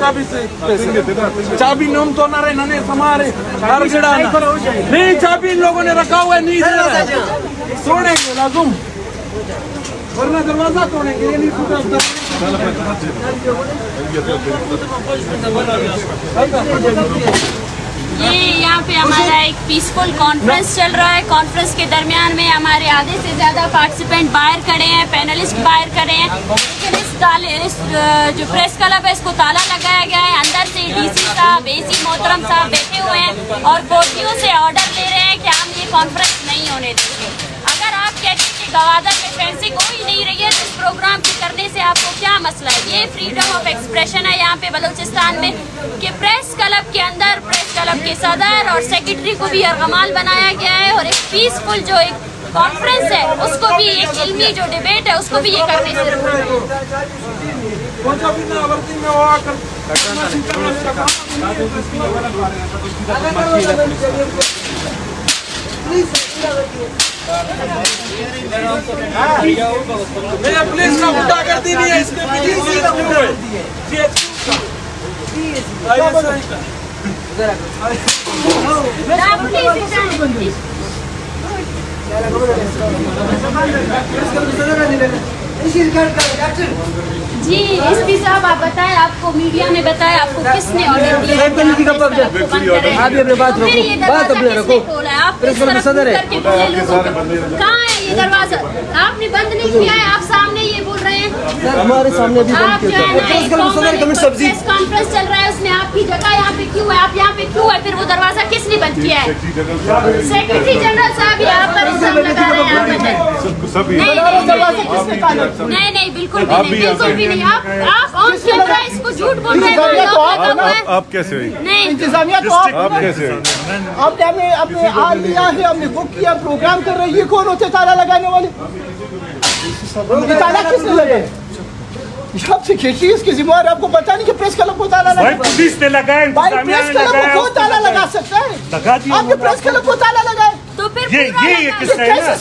चाबी से चाबी नोम तो ना रहे नने समारे नहीं चाबी इन लोगों ने रखा हुआ है नहीं तोड़ेंगे लाजुम वरना दरवाजा तोड़ेंगे ये नहीं टूटा ये यहाँ पे हमारा एक पीसफुल कॉन्फ्रेंस चल रहा है। कॉन्फ्रेंस के दरमियान में हमारे आधे से ज़्यादा पार्टिसिपेंट बाहर खड़े हैं, पैनलिस्ट बाहर खड़े हैं, लेकिन इस जो प्रेस क्लब है इसको ताला लगाया गया है। अंदर से डीसी साहब, एसी मोहतरम साहब बैठे हुए हैं और कोर्टियों से ऑर्डर ले रहे हैं कि हम ये कॉन्फ्रेंस नहीं होने देंगे। अगर आप कहते हैं कि गवादर में फेंसिंग हो ही नहीं रही है तो इस प्रोग्राम के करने से आपको क्या मसला है? ये फ्रीडम ऑफ एक्सप्रेशन है यहाँ पे बलूचिस्तान में कि प्रेस क्लब के अंदर प्रेस क्लब के सदर और सेक्रेटरी को भी अर्गमाल बनाया गया है और एक पीसफुल जो एक कॉन्फ्रेंस है उसको भी, एक इल्मी जो डिबेट है उसको भी ये करने से पुलिस का मुद्दा करती नहीं है इसके जी एसपी साहब आप बताएं, आपको मीडिया ने बताया आपको किसने ऑर्डर दिया? आप अपने बात रखो आप कहाँ है ये दरवाजा? आपने बंद नहीं किया है, आप सामने ये बोल रहे हैं हमारे सामने भी आप जो है प्रेस कॉन्फ्रेंस चल रहा है उसमें आपकी जगह यहाँ पे क्यों है? आप यहाँ पे क्यों है? फिर वो दरवाजा किसने बंद किया है? सेक्रेटरी जनरल साहब यहाँ पर इल्जाम लगा रहे हैं। नहीं नहीं बिल्कुल भी नहीं, बिल्कुल भी नहीं। आप ऑन कैमरा इसको झूठ बोल रहे हैं। आप कैसे हुई? नहीं इंतजामिया तो आप कैसे हुई? आपने अपने हाल लिया है, हमने बुक किया, प्रोग्राम कर रहे हैं। ये कौन होते ताला लगाने वाले? ये ताला किसने लगाया? सबसे खींची इसकी जिम्मेदारी आपको पता नहीं कि प्रेस क्लब को ताला लगा? पुलिस ने लगाया, प्रेस क्लब को ताला लगा सकता है? आपके प्रेस क्लब को ताला लगाए तो फिर ये किस्सा है ना?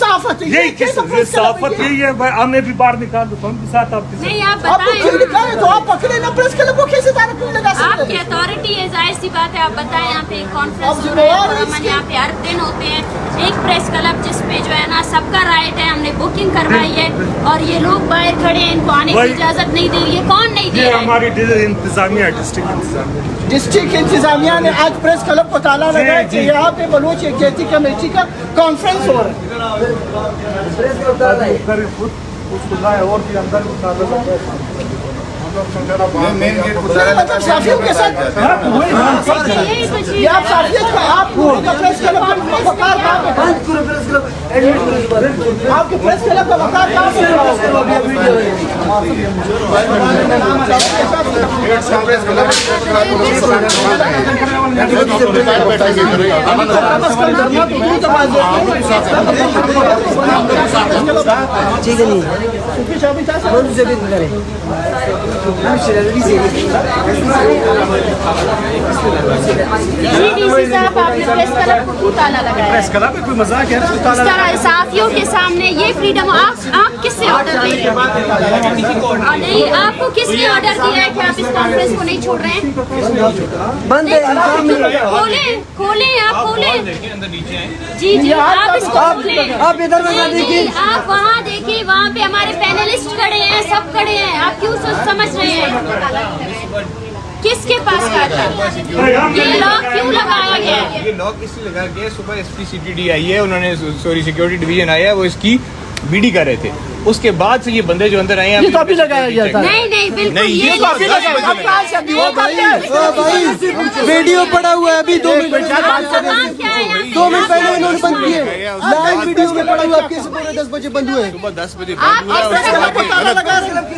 यही किस्सा साफत यही है भाई। हमें भी बाहर निकाल दो, हम भी साथ आपके नहीं आप आपको क्यों बताएं, निकाले? तो आप पकड़े ना प्रेस क्लब को, कैसे ताला क्यों लगा सकते आपकी हैं? अथॉरिटी है, जाहिर सी बात है। आप बताएं यहाँ पे कॉन्फ्रेंस आप हो रहा है, जिम्मेदार हैं हम यहाँ पे हर दिन होते हैं। एक प्रेस क्लब जिसपे जो है ना सबका राइट है, हमने बुकिंग करवाई है और ये लोग बाहर खड़े हैं, इनको आने की इजाजत नहीं दे रही है। कौन नहीं दे रहा है? हमारी इंतजामिया, डिस्ट्रिक्ट इंतजामिया, डिस्ट्रिक्ट इंतजामिया ने आज प्रेस क्लब को ताला लगाया कि यहाँ पे बलूच एकजहती कमेटी का कॉन्फ्रेंस हो रहा है। और भी अंदर मतलब साफियों के साथ यही तो चीज़ ये आप साफियत का आप प्रेस क्लब का वकार कहाँ पे? आपके प्रेस क्लब का वकार कहाँ पे? ठीक है नहीं डीसी साहब आपने प्रेस क्लब को क्यों ताला लगाया? प्रेस क्लब कोई मजाक है? इस तरह साफियों के सामने ये फ्रीडम आप किससे ऑर्डर ले रहे हैं? नहीं आपको किसने ऑर्डर दिया है कि आप इस कॉन्फ्रेंस को नहीं छोड़ रहे हैं? बंद है खोले आप खोले जी जी आप इसको आप इधर में देखिए, आप वहाँ देखिए, वहाँ पे हमारे पैनलिस्ट खड़े हैं, सब खड़े हैं। आप क्यों समझ रहे हैं? किसके पास खाता है? ये लॉक क्यों लगाया गया है? ये लॉक इसलिए लगाया गया, सुबह SPCTD आई है, उन्होंने सिक्योरिटी डिवीजन आया है, वो इसकी बीडी कर रहे थे। उसके बाद से ये बंदे जो अंदर आए हैं, ये तो अभी लगाया गया था। नहीं नहीं बिल्कुल नहीं, ये ये तो अभी लगाया गया। अब कहाँ से अभी वो भाई वीडियो पड़ा हुआ है अभी 2 मिनट काम क्या है यहाँ पे? 2 मिनट पहले इन्होंने बंद किए। लाइव वीडियो में पड़ा हुआ है, कैसे पूरे 10 बजे बंद हुए? सुबह 10 बजे आप किस तरह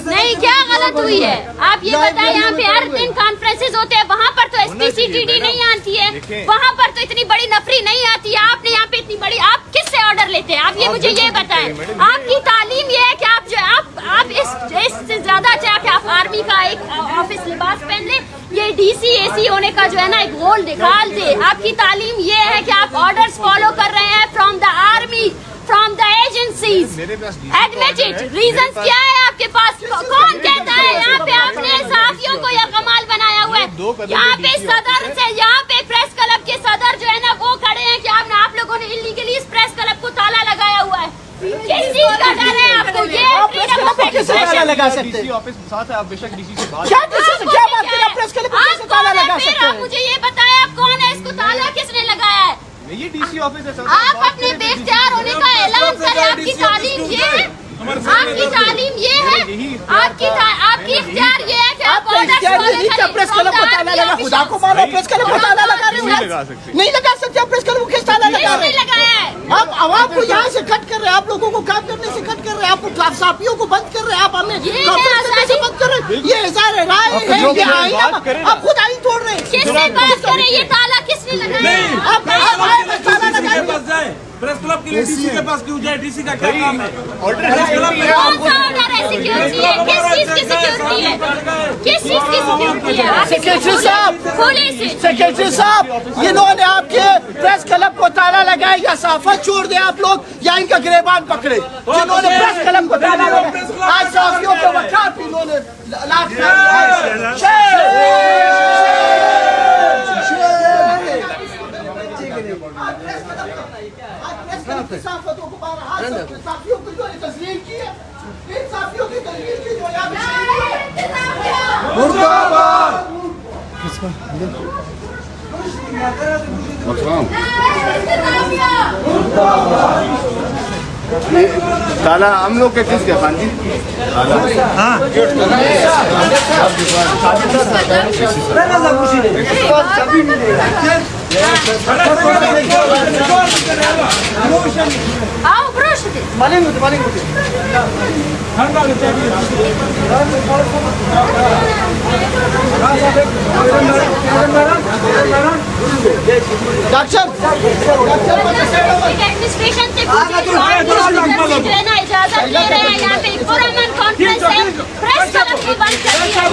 नहीं क्या गलत हुई है? आप ये बताएं, यहाँ पे हर दिन कॉन्फ्रेंसेस होते हैं, वहाँ पर तो SPCTD नहीं आती है, वहाँ पर तो इतनी बड़ी नफरी नहीं आती है। आपने यहाँ पे इतनी बड़ी, आप किससे ऑर्डर लेते हैं? आप ये मुझे ये बताएं। आपकी तालीम ये है कि आप जो आप इससे ज्यादा चाहे कि आप आर्मी का एक ऑफिस लिबास पहन ले, ये DC AC होने का जो है ना एक रोल निकाल दे। आपकी तालीम ये है कि आप ऑर्डर्स फॉलो कर रहे हैं from the army, from the agencies. Admit it. Reasons क्या है आपके पास? कौन कहता है यहाँ पे आपने साफियों को या कमाल बनाया हुआ है? दो कदम यहाँ पे डीसी सदर से, यहाँ पे प्रेस क्लब के सदर जो है ना वो खड़े हैं कि आप लोगों ने इलीगली इस प्रेस क्लब को ताला लगाया हुआ है। किस चीज का डर है आपको? ये फ्रीडम ऑफ एक्सप्रेशन लगा सकते डीसी ऑफिस साथ है, आप बेशक डीसी से बात क्या क्या बात कर रहे हैं? प्रेस क्लब को कैसे ताला लगा सकते आप हैं? मुझे ये बताया आप कौन है, इसको ताला किसने लगाया है? ये डीसी ऑफिस है सर। आप अपने बेख्तियार होने का ऐलान करें। आपकी तालीम ये है, आपकी तालीम ये है, आपकी इख्तियार ये है कि आप प्रेस क्लब को ताला लगा, खुदा को मानो प्रेस क्लब को ताला लगा रहे नहीं हैं। लगा सकते। नहीं लगा सकते आप प्रेस क्लब को किस ताला लगा रहे हैं? लगाया है। आप आवाम को यहाँ से कट कर रहे हैं, आप लोगों को काम करने से कट कर रहे हैं, आप साफियों को बंद कर रहे हैं, आप हमें कॉन्फ्रेंस करने से बंद कर रहे हैं। ये इज़हार राय है, ये आईन, आप खुद आईन तोड़ रहे हैं। किससे बात करें? ये ताला किसने लगाया है? आप ताला लगाएंगे। प्रेस क्लब के लिए डीसी के पास क्यों जाए? डीसी का क्या काम है? ऑर्डर कौन सा ऑर्डर है? सिक्योरिटी है? किस चीज की सिक्योरिटी है? किस चीज की सिक्योरिटी है? सेक्रेटरी साहब, पुलिस सेक्रेटरी साहब, इन्होंने आपके प्रेस क्लब को ताला लगाया, या साफा छोड़ दे आप लोग या इनका गिरबान पकड़े। जिन्होंने प्रेस क्लब को ताला लगाया, आज साफियों के वकालत इन्होंने साफियों को साफियों को जो तस्लीम की है, इन साफियों की तस्लीम की जो यहाँ ताला हम लोग के किसके खान जी? आओ ब्रश दे। एडमिनिस्ट्रेशन से इजाजत ले रहे हैं। यहाँ पे पुरअमन कॉन्फ्रेंस है, प्रेस क्लब को बंद कर दिया है।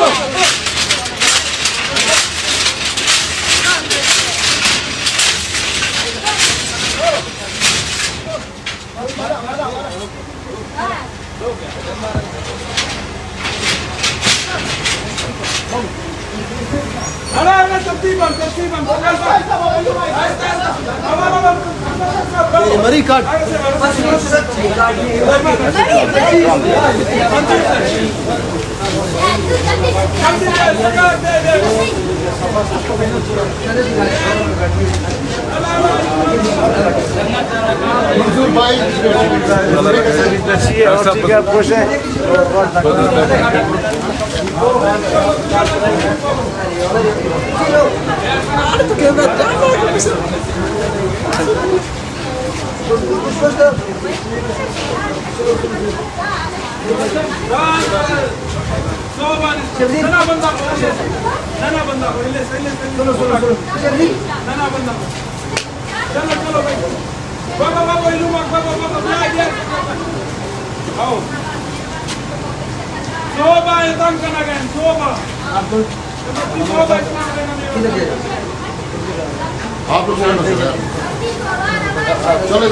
मरी काट आप लोग चले